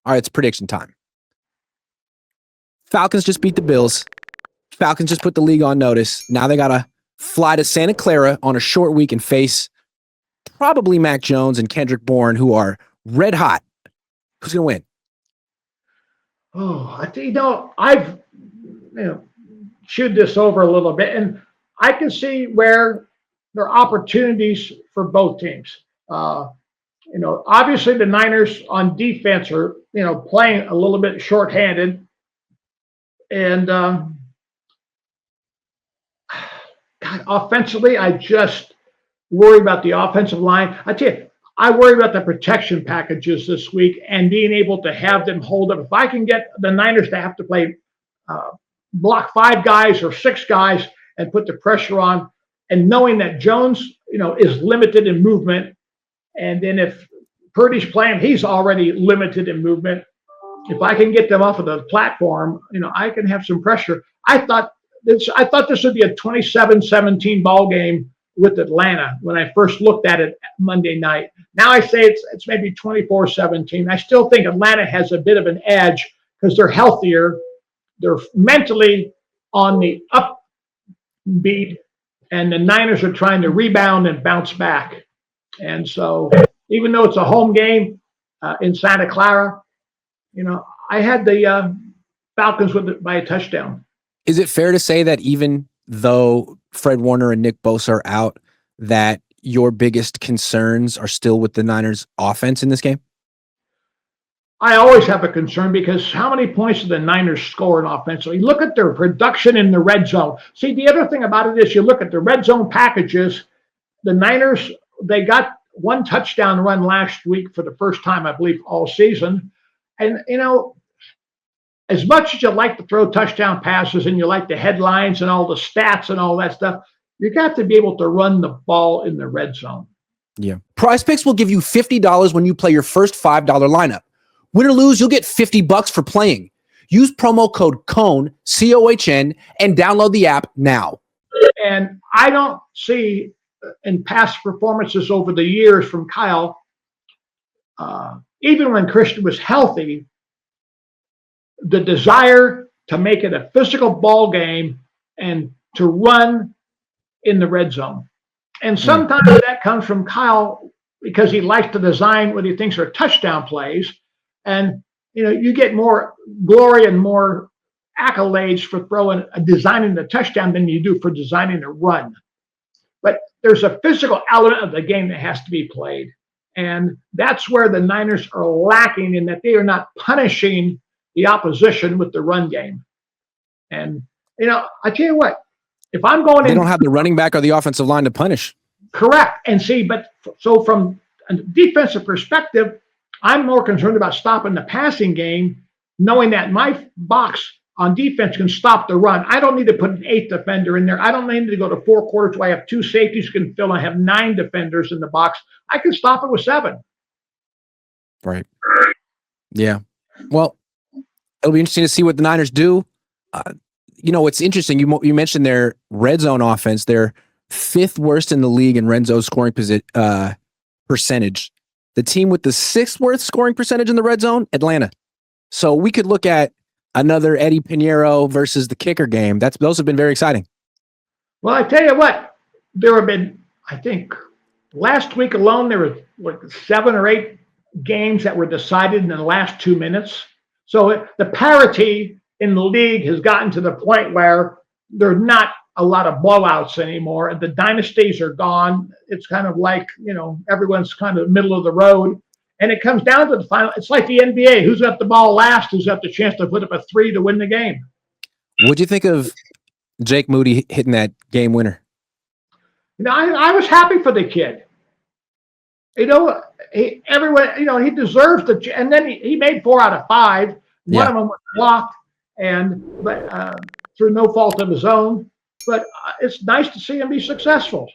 All right, it's prediction time. Falcons just beat the Bills. Falcons just put the league on notice. Now they got to fly to Santa Clara on a short week and face probably Mac Jones and Kendrick Bourne, who are red hot. Who's going to win? Oh, I've chewed this over a little bit, and I can see where there are opportunities for both teams. Obviously the Niners on defense are, playing a little bit shorthanded, and God, offensively, I just worry about the offensive line. I tell you, I worry about the protection packages this week and being able to have them hold up. If I can get the Niners to have to play block 5 guys or 6 guys and put the pressure on, and knowing that Jones, is limited in movement, and then if Purdy's playing, he's already limited in movement. If I can get them off of the platform, I can have some pressure. I thought this would be a 27-17 ball game with Atlanta when I first looked at it Monday night. Now I say it's maybe 24-17. I still think Atlanta has a bit of an edge because they're healthier. They're mentally on the upbeat, and the Niners are trying to rebound and bounce back. And so even though it's a home game in Santa Clara, I had the Falcons by a touchdown. Is it fair to say that even though Fred Warner and Nick Bosa are out, that your biggest concerns are still with the Niners offense in this game? I always have a concern because how many points do the Niners score in offensively? Look at their production in the red zone. See, the other thing about it is you look at the red zone packages, the Niners, they got one touchdown run last week for the first time, I believe, all season. And, as much as you like to throw touchdown passes and you like the headlines and all the stats and all that stuff, you got to be able to run the ball in the red zone. Yeah. Prize Picks will give you $50 when you play your first $5 lineup. Win or lose, you'll get $50 for playing. Use promo code Cohn, COHN, and download the app now. And I don't see in past performances over the years from Kyle, even when Christian was healthy, the desire to make it a physical ball game and to run in the red zone. And sometimes that comes from Kyle because he likes to design what he thinks are touchdown plays. And, you get more glory and more accolades for designing the touchdown than you do for designing a run. But there's a physical element of the game that has to be played. And that's where the Niners are lacking, in that they are not punishing the opposition with the run game. And, I tell you what, if I'm going in. They don't have the running back or the offensive line to punish. Correct. And see, so from a defensive perspective, I'm more concerned about stopping the passing game, knowing that my box on defense can stop the run. I don't need to put an 8th defender in there. I don't need to go to 4 quarters where I have 2 safeties who can fill. I have 9 defenders in the box. I can stop it with 7. Right. Yeah. Well, it'll be interesting to see what the Niners do. It's interesting. You mentioned their red zone offense. They're 5th worst in the league in red zone scoring percentage. The team with the 6th worst scoring percentage in the red zone, Atlanta. So we could look at another Eddie Pinheiro versus the kicker game. Those have been very exciting. Well, I tell you what, there have been, I think, last week alone, there were 7 or 8 games that were decided in the last 2 minutes. So the parity in the league has gotten to the point where there's not a lot of blowouts anymore. The dynasties are gone. It's kind of like, everyone's kind of middle of the road. And it comes down to the final. It's like the NBA. Who's got the ball last? Who's got the chance to put up a 3 to win the game? What'd you think of Jake Moody hitting that game winner? I was happy for the kid. He deserves the. And then he made 4 out of 5. One of them was blocked, but through no fault of his own. But it's nice to see him be successful.